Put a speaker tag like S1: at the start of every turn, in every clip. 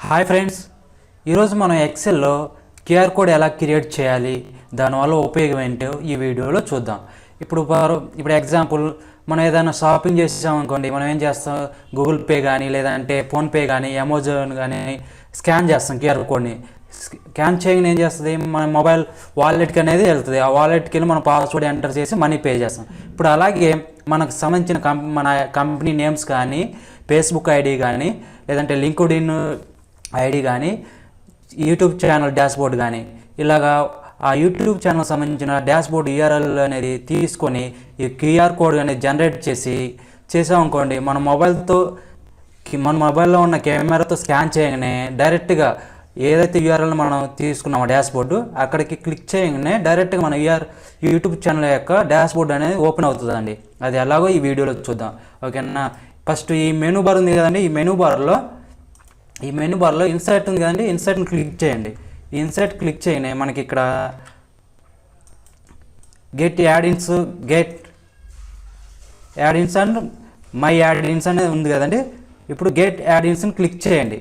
S1: Hi friends, ఈరోజు మనం ఎక్సెల్లో QR code ఎలా క్రియేట్ చేయాలి, దానివల్ల ఉపయోగం ఏంటో ఈ వీడియోలో చూద్దాం. ఇప్పుడు ఎగ్జాంపుల్ మనం ఏదైనా షాపింగ్ చేసామనుకోండి, మనం ఏం చేస్తాం, గూగుల్ పే కానీ లేదంటే ఫోన్పే కానీ అమెజాన్ కానీ స్కాన్ చేస్తాం. క్యూఆర్ కోడ్ని స్కాన్ చేయగానే ఏం చేస్తుంది, మన మొబైల్ వాలెట్కి అనేది వెళ్తుంది. ఆ వాలెట్కి వెళ్ళి మన పాస్వర్డ్ ఎంటర్ చేసి మనీ పే చేస్తాం. ఇప్పుడు అలాగే మనకు సంబంధించిన మన కంపెనీ నేమ్స్ కానీ, ఫేస్బుక్ ఐడి కానీ లేదంటే లింక్డ్ఇన్ ఐడి కానీ, యూట్యూబ్ ఛానల్ డాష్బోర్డ్ కానీ, ఇలాగా ఆ యూట్యూబ్ ఛానల్ సంబంధించిన డాష్బోర్డ్ యూఆర్ఎల్ అనేది తీసుకొని ఈ క్యూఆర్ కోడ్ అనేది జనరేట్ చేసామనుకోండి, మన మొబైల్లో ఉన్న కెమెరాతో స్కాన్ చేయగానే డైరెక్ట్గా ఏదైతే యూఆర్ఎల్ మనం తీసుకున్నామో డాష్బోర్డు, అక్కడికి క్లిక్ చేయగానే డైరెక్ట్గా మన యూట్యూబ్ ఛానల్ యొక్క డాష్బోర్డ్ అనేది ఓపెన్ అవుతుందండి. అది ఎలాగో ఈ వీడియోలో చూద్దాం, ఓకేనా. ఫస్ట్ ఈ మెనూ బార్ ఉంది కదండి, ఈ మెనూ బార్లో ఇన్సర్ట్ ఉంది కదండి, ఇన్సర్ట్ని క్లిక్ చేయండి. ఈ ఇన్సర్ట్ క్లిక్ చేయగానే మనకి ఇక్కడ గెట్ యాడ్-ఇన్స్ అండ్ మై యాడ్-ఇన్స్ అనేది ఉంది కదండి. ఇప్పుడు గెట్ యాడ్-ఇన్స్ని క్లిక్ చేయండి.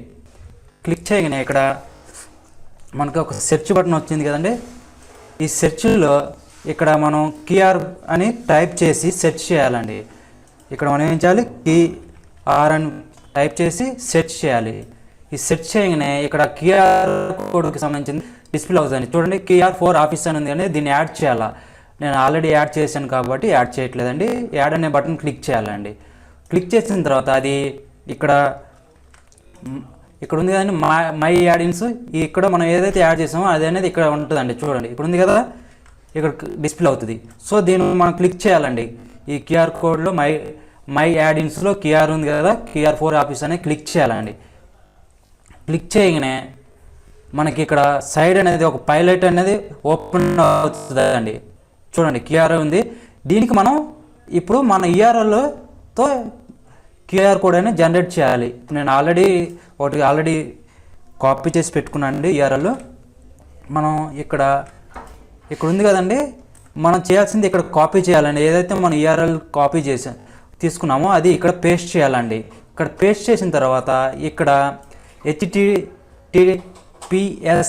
S1: క్లిక్ చేయగానే ఇక్కడ మనకు ఒక సెర్చ్ బటన్ వచ్చింది కదండి. ఈ సెర్చ్లో ఇక్కడ మనం క్యూఆర్ అని టైప్ చేసి సెర్చ్ చేయాలండి. ఇక్కడ మనం ఏం చేయాలి, క్యూఆర్ అని టైప్ చేసి సెర్చ్ చేయాలి. ఈ సెర్చ్ చేయగానే ఇక్కడ క్యూఆర్ కోడ్కి సంబంధించింది డిస్ప్లే అవుతుంది. చూడండి, క్యూఆర్ ఫర్ ఆఫీస్ అని ఉంది, కానీ దీన్ని యాడ్ చేయాలా. నేను ఆల్రెడీ యాడ్ చేశాను కాబట్టి యాడ్ చేయట్లేదండి. యాడ్ అనే బటన్ క్లిక్ చేయాలండి. క్లిక్ చేసిన తర్వాత అది ఇక్కడ ఉంది కదండి, మై యాడ్-ఇన్స్. ఇక్కడ మనం ఏదైతే యాడ్ చేసామో అది అనేది ఇక్కడ ఉంటుందండి. చూడండి, ఇప్పుడు ఉంది కదా, ఇక్కడ డిస్ప్లే అవుతుంది. సో దీన్ని మనం క్లిక్ చేయాలండి. ఈ క్యూఆర్ కోడ్లో మై యాడ్-ఇన్స్లో క్యూఆర్ ఉంది కదా, క్యూఆర్ ఫర్ ఆఫీస్ అనేది క్లిక్ చేయాలండి. క్లిక్ చేయగానే మనకి ఇక్కడ సైడ్ అనేది ఒక పైలట్ అనేది ఓపెన్ అవుతుందండి. చూడండి, క్యూఆర్ ఉంది. దీనికి మనం ఇప్పుడు మన యూఆర్ఎల్తో క్యూఆర్ కోడ్ అనేది జనరేట్ చేయాలి. నేను ఆల్రెడీ కాపీ చేసి పెట్టుకున్నానండి యూఆర్ఎల్. మనం ఇక్కడ ఉంది కదండి, మనం చేయాల్సింది ఇక్కడ కాపీ చేయాలండి. ఏదైతే మనం యూఆర్ఎల్ కాపీ తీసుకున్నామో అది ఇక్కడ పేస్ట్ చేయాలండి. ఇక్కడ పేస్ట్ చేసిన తర్వాత ఇక్కడ HTTPS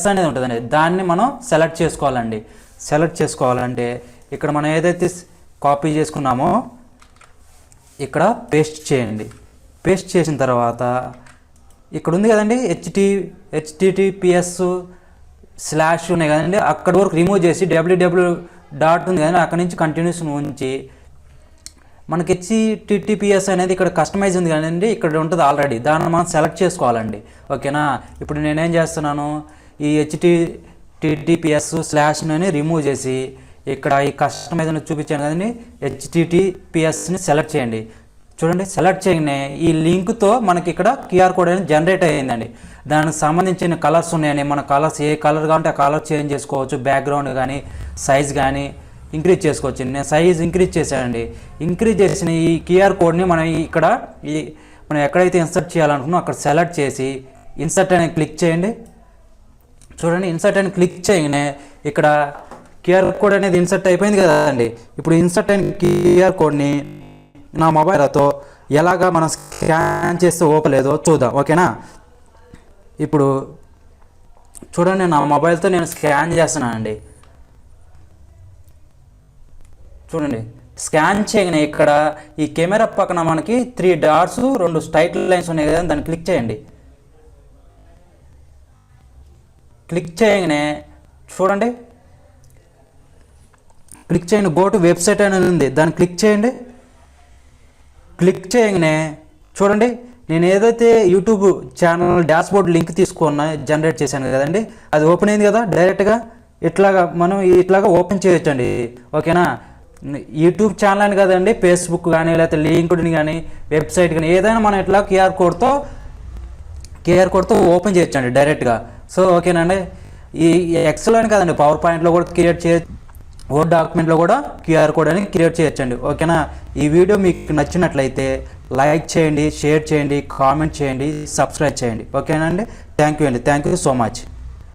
S1: అనేది ఉంటుందండి, దాన్ని మనం సెలెక్ట్ చేసుకోవాలండి. సెలెక్ట్ చేసుకోవాలంటే ఇక్కడ మనం ఏదైతే కాపీ చేసుకున్నామో ఇక్కడ పేస్ట్ చేయండి. పేస్ట్ చేసిన తర్వాత ఇక్కడ ఉంది కదండి, HTTPS స్లాష్ ఉన్నాయి కదండి, అక్కడి వరకు రిమూవ్ చేసి www డాట్ ఉంది కదండి, అక్కడి నుంచి కంటిన్యూస్ ఉంచి మనకి HTTPS అనేది ఇక్కడ కస్టమైజ్ ఉంది కదండి, ఇక్కడ ఉంటుంది ఆల్రెడీ. దాన్ని మనం సెలెక్ట్ చేసుకోవాలండి, ఓకేనా. ఇప్పుడు నేనేం చేస్తున్నాను, ఈ HTTPS స్లాష్ని రిమూవ్ చేసి ఇక్కడ ఈ కస్టమైజ్ చూపించాను కదండి, HTTPSని సెలెక్ట్ చేయండి. చూడండి, సెలెక్ట్ చేయగానే ఈ లింక్తో మనకి ఇక్కడ క్యూఆర్ కోడ్ అనేది జనరేట్ అయ్యిందండి. దానికి సంబంధించిన కలర్స్ ఉన్నాయని, మన కలర్స్ ఏ కలర్ కావాలంటే ఆ కలర్ చేంజ్ చేసుకోవచ్చు. బ్యాక్గ్రౌండ్ కానీ సైజ్ కానీ ఇంక్రీజ్ చేసుకోవచ్చు. నేను సైజ్ ఇంక్రీజ్ చేశానండి. ఇంక్రీజ్ చేసిన ఈ క్యూఆర్ కోడ్ని మనం మనం ఎక్కడైతే ఇన్సర్ట్ చేయాలనుకున్నామో అక్కడ సెలెక్ట్ చేసి ఇన్సర్ట్ అని క్లిక్ చేయండి. చూడండి, ఇన్సర్ట్ అని క్లిక్ చేయగానే ఇక్కడ క్యూఆర్ కోడ్ అనేది ఇన్సర్ట్ అయిపోయింది కదండి. ఇప్పుడు ఇన్సర్ట్ అయిన క్యూఆర్ కోడ్ని నా మొబైల్తో ఎలాగా మనం స్కాన్ చేస్తే ఓపెన్ లేదో చూద్దాం, ఓకేనా. ఇప్పుడు చూడండి, నా మొబైల్తో నేను స్కాన్ చేస్తున్నానండి. చూడండి, స్కాన్ చేయగానే ఇక్కడ ఈ కెమెరా పక్కన మనకి 3 డాట్స్ 2 స్ట్రైట్ లైన్స్ ఉన్నాయి కదా, దాన్ని క్లిక్ చేయండి. క్లిక్ చేయగానే చూడండి, క్లిక్ చేయండి, గో టు వెబ్సైట్ అనేది ఉంది, దాన్ని క్లిక్ చేయండి. క్లిక్ చేయగానే చూడండి, నేను ఏదైతే YouTube channel dashboard link generate చేశాను కదండి, అది ఓపెన్ అయింది కదా. డైరెక్ట్గా మనం ఇట్లాగా ఓపెన్ చేయొచ్చండి, ఓకేనా. యూట్యూబ్ ఛానల్ అని కదండి, ఫేస్బుక్ కానీ లేకపోతే లింక్డ్ఇన్ కానీ వెబ్సైట్ కానీ ఏదైనా మనం ఇట్లా క్యూఆర్ కోడ్తో ఓపెన్ చేయొచ్చండి డైరెక్ట్గా. సో ఓకేనండి, ఈ ఎక్సెల్ అని కదండి, పవర్ పాయింట్లో కూడా క్రియేట్ చేయొచ్చు, వర్డ్ డాక్యుమెంట్లో కూడా క్యూఆర్ కోడ్ అని క్రియేట్ చేయొచ్చండి, ఓకేనా. ఈ వీడియో మీకు నచ్చినట్లయితే లైక్ చేయండి, షేర్ చేయండి, కామెంట్ చేయండి, సబ్స్క్రైబ్ చేయండి, ఓకేనండి. Thank you so much.